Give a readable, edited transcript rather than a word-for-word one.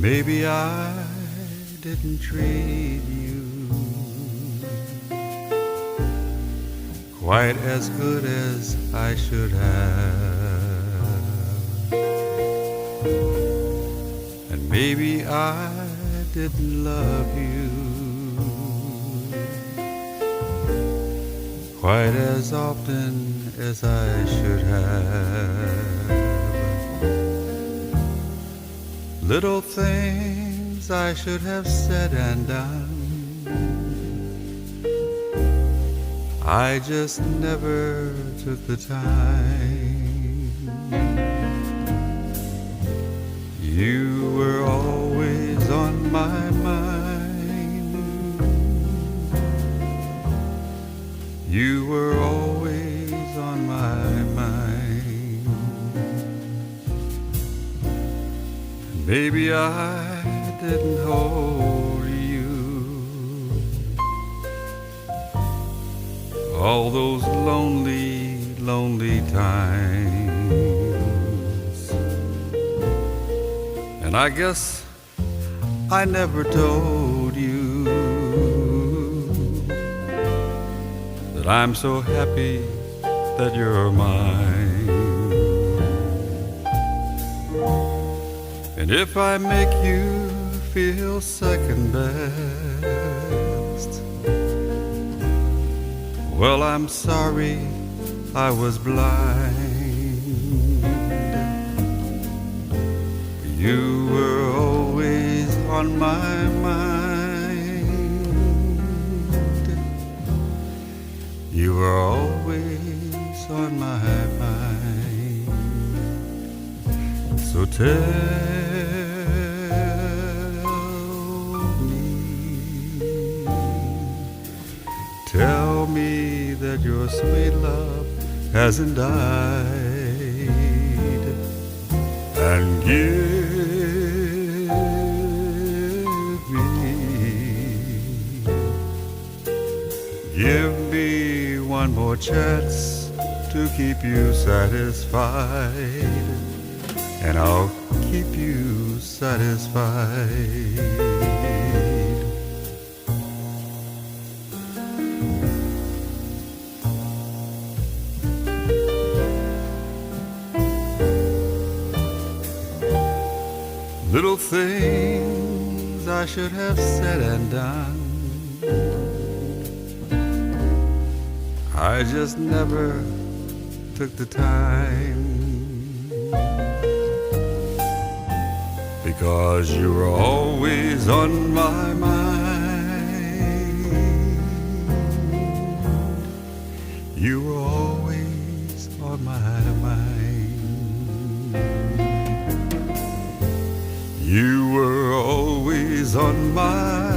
Maybe I didn't treat you quite as good as I should have, and maybe I didn't love you quite as often as I should have. Little things I should have said and done, I just never took the time. You were always on my mind. You were always on my mind. Maybe I didn't hold you all those lonely, lonely times. And I guess I never told you that I'm so happy that you're mine. And if I make you feel second best, well, I'm sorry I was blind. You were always on my mind. You were always on my mind. So tell me that your sweet love hasn't died, and give me one more chance to keep you satisfied, and I'll keep you satisfied. Little things I should have said and done, I just never took the time, because you were always on my mind. You were always on my mind. You were always on my